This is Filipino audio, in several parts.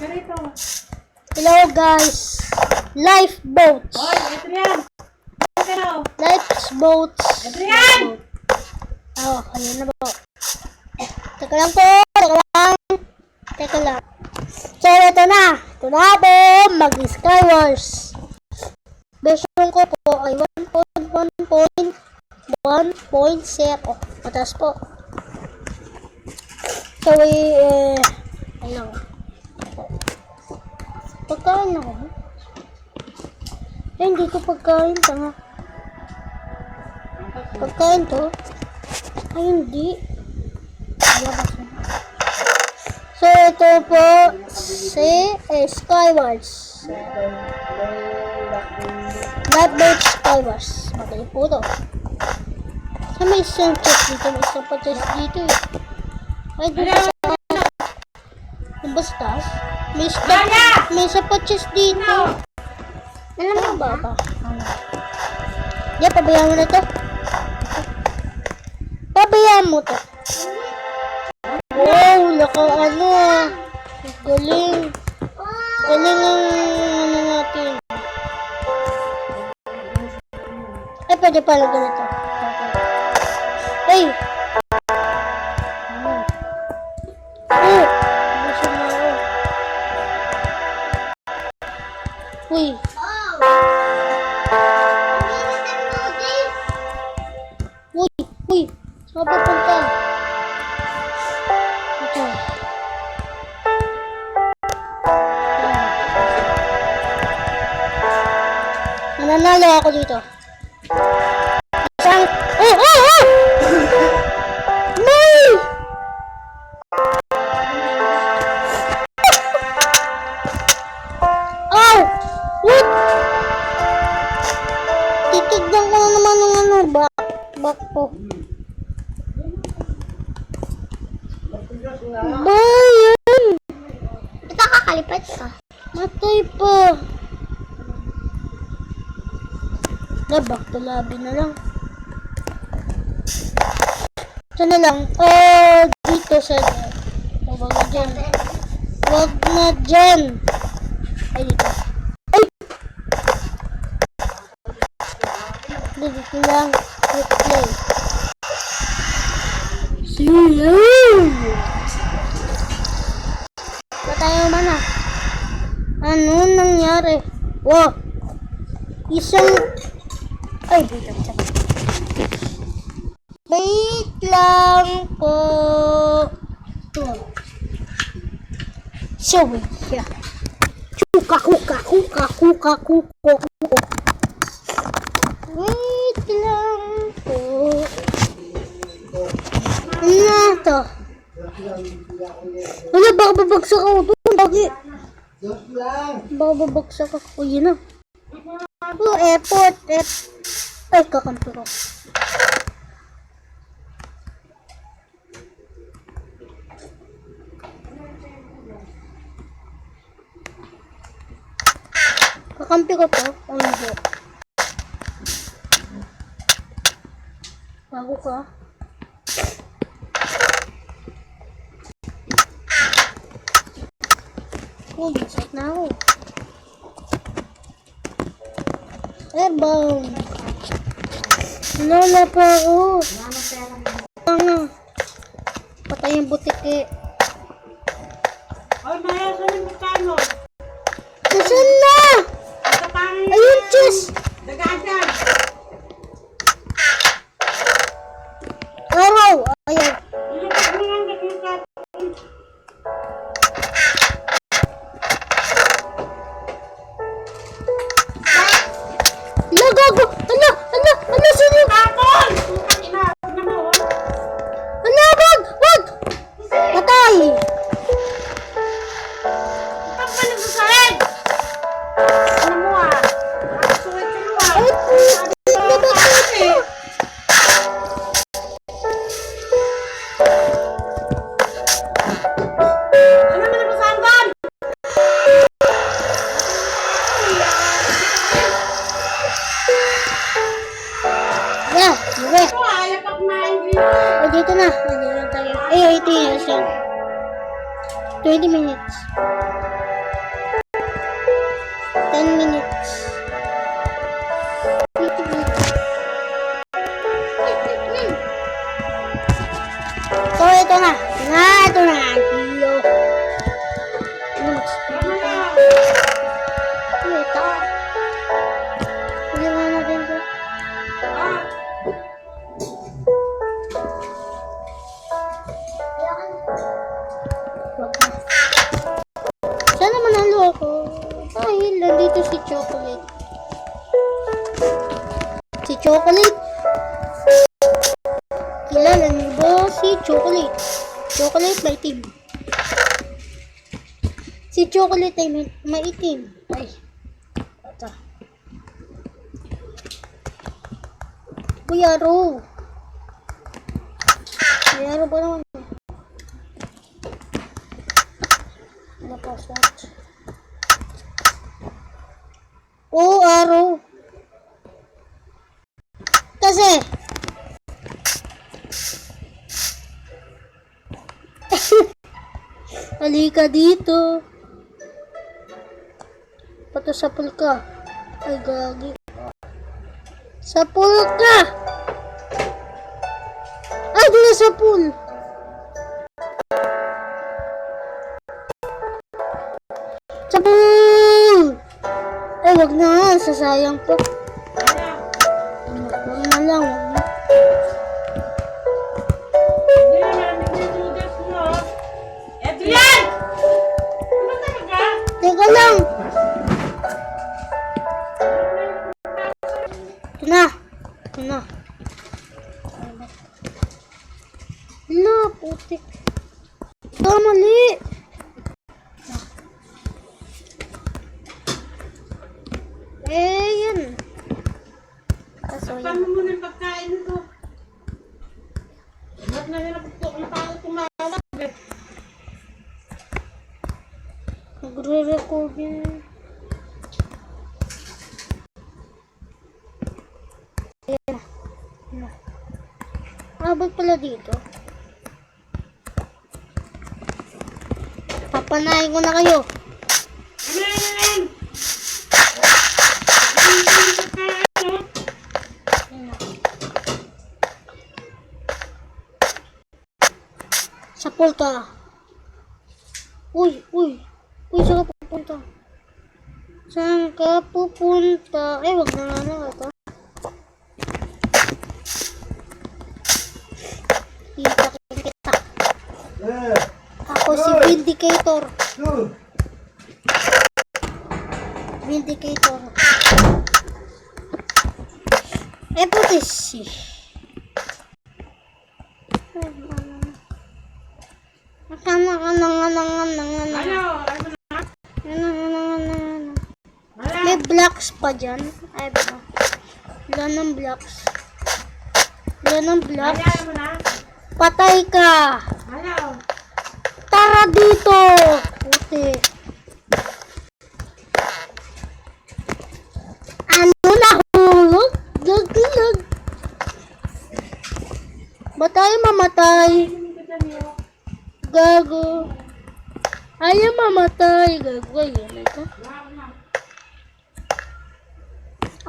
Hello guys. Lifeboats. Hoy, Adrian. Lifeboats. Adrian! Oh, ayun na po. Teka lang po. Teka lang. So, ito na. Ito na po. Mag-Skywars. Version ko po ay 1.1.1.0. Mataas po. So, ayun. Pagkain ako. Hindi ko pagkain. Tanga. Pagkain to. Ay, hindi. So, ito po si Skywars. Lifeboat Skywars. Magaling po to. So, may isang chest dito. May isang pa chest dito eh. Ay, dito sa... Basta. May isa pa chest dito. Alam mo ba ba? Pabayaan mo na to. Pabayaan mo to. Wow, ano ah. Galing. Galing ang ano natin. Ay, pwede pala ganito. Ay! Oh! Gusto mo ako. Uy! Uy! Saan papunta? Ito. Nananalo ako dito. Isang... Oh! May! Oh! What? Titignan ko na naman ng ano. Back po. Bayan! Ito kakalipat ka. Matay pa. Back to lobby na lang. Ito na lang. Dito sa... Huwag na dyan. Huwag na dyan. Ay, dito. Ay! Dito lang. Play. See you! Tayo mana? Ano nangyari? Wow! Isang... Ay, dito. Wait lang po. So, yeah. Kuka. Wait lang po. Ano to? Wala, baka babagsak ako doon. Baka babagsak ako. Yun na. Airport. Ay, kakampi ko. Kakampi ko to. Ano ba? Bago ka. Bisik na ako. Airbound. Wala pa ako. Patay yung butiki. Hoy, Maya, saan yung bukano? Nasaan na? Ayun, chest. Dagagan. Araw. Ayan. Gago! Ano, sino? Kapon! Ano, wag! Patay! Kapag ka nagsasahin! Ano mo ah? Nakasuwit ka mo ah! Ay, nabatay ko! Ano mo nagsasahin doon? Yeah, okay. Ito ah, yapak na hindi. Dito na. Nandito na tayo. Ay, 18 years yan. 20 minutes. Chocolate. Si Chocolate. Kilala niyo ba si Chocolate? Chocolate maitim. Si Chocolate ay maitim. Ay. Ito. Kuya Ro. Kuya Ro ba naman? Ano password? Oh, araw. Kasi halika dito. Pato sa pool ka. Ay, gagi. Sa pool ka! Ay, doon sa pool. Sa pool! Ay, wag na. Sasayang po. Wag na lang. Wag na. Adrian! Ano talaga? Teka lang. Ito na. Ito na. Hala, putik. Ito, mali. Yan. Kaso Paano yan. mo na yung pagkain nito? Ba't na nila ang tao tumawag eh? Nagre-record yun. Ayan. Ba't pala dito? Papanayin ko na kayo. Ano yan? Ano yung pagkain no? Sa pool ka. Uy, uy. Uy, saan ka pupunta? Saan ka pupunta? Eh, wag na nga na ito. Kita. Ako si Vindicator. Vindicator. Eh, putis. Ano? May blocks pa dyan. Ay, ba? Wala ng blocks. Wala ng blocks. Ayaw mo na? Patay ka! Ayaw. Tara dito! Puti. Ano nahulog? Gaglag. Ba tayo mamatay? Gago. Ayaw mamatay. Gago. Ayun ito.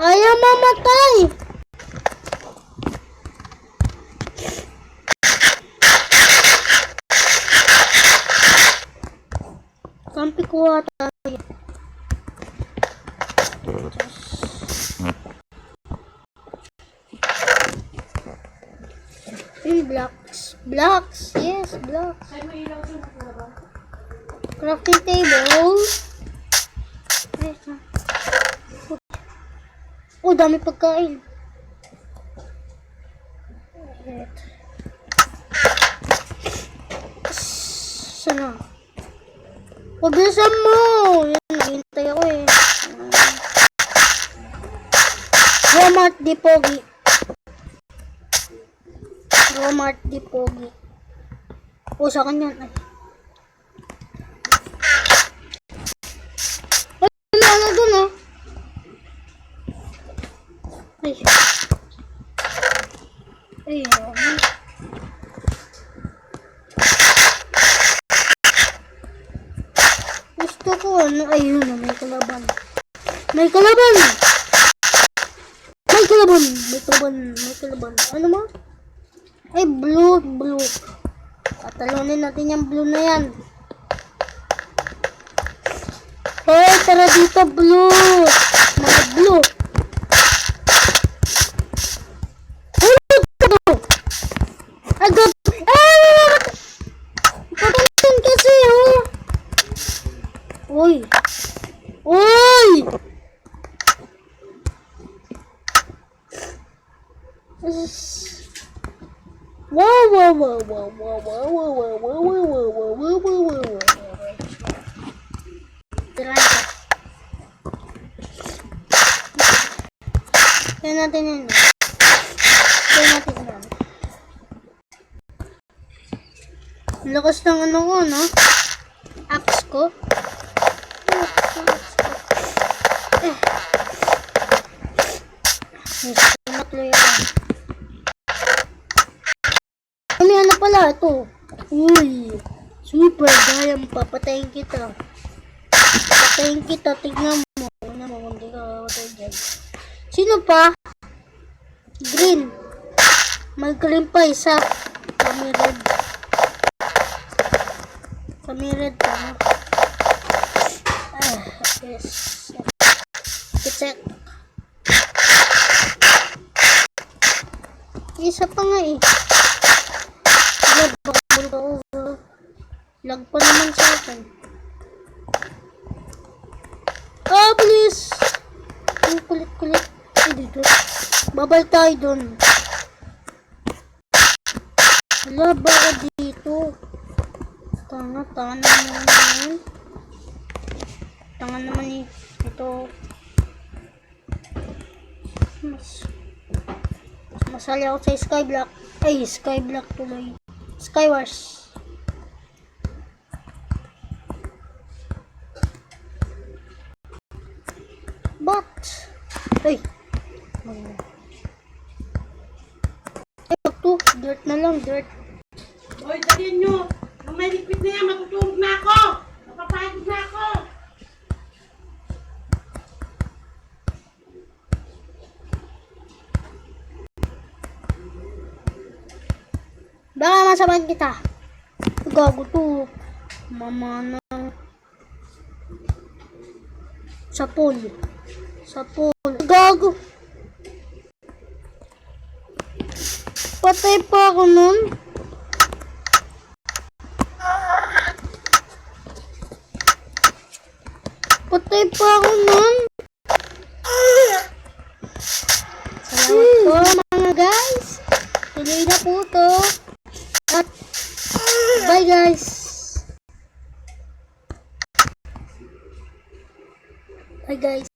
Ayaw mamatay. Kampi ko ata. Blocks. Blocks. Yes, blocks. Ay, may ilaw siya na ba? Crafting table. Ay, ito. Oh, dami pagkain. Ito. Sana. Pagbisan mo. Yan, naghintay ako eh. Walmart di pogi. Walmart di pogi. O, sa kanya. Ay, wala na dun ah. Ay. Ay, gusto ko ano, ayun na, may kalaban. May kalaban! May kalaban! May kalaban! May kalaban. Ano mo? Ay, blue. Patalunin natin yung blue na yan. Hey, tara dito, blue! Mga blue! Agad! Ah! Patalunin kasi, oh! Uy! Wow, wow, wow, wow, wow, wow, wow, wow, wow, wow, wow, wow, wow, wow, wow. Tirahan ka. Kaya natin yun. Kaya natin yun. Ang lakas ng ano ko, no? Axe ko. Matloy ako. Ano yan na pala ito? Uy! Super gayam pa. Patayin kita. Patayin kita. Tignan mo. Tignan mo kung di ka patay dyan. Sino pa? Green. May green pa isa. Kami red. Kami red pa. No? Yes. Check. Isa pa nga eh. Lag pa naman sa akin. Ah, please! Ang kulit-kulit. Ay, dito. Babay tayo dun. Wala ba ka dito? Tanga naman. Tanga naman eh. Ito. Masali ako sa Skyblock. Ay, Skyblock tuloy. Skywars. But, ay. Ay, to. Dirt na lang, dirt. Hoy, dalhin nyo. Nung may liquid na yan, matutulog na ako. Napapagod na ako. Baka masamahan kita. Gago to. Mama na. Sa pool. Gago. Patay pa ako nun. Salamat po mga guys. Tuloy na po to. At bye guys. Bye guys.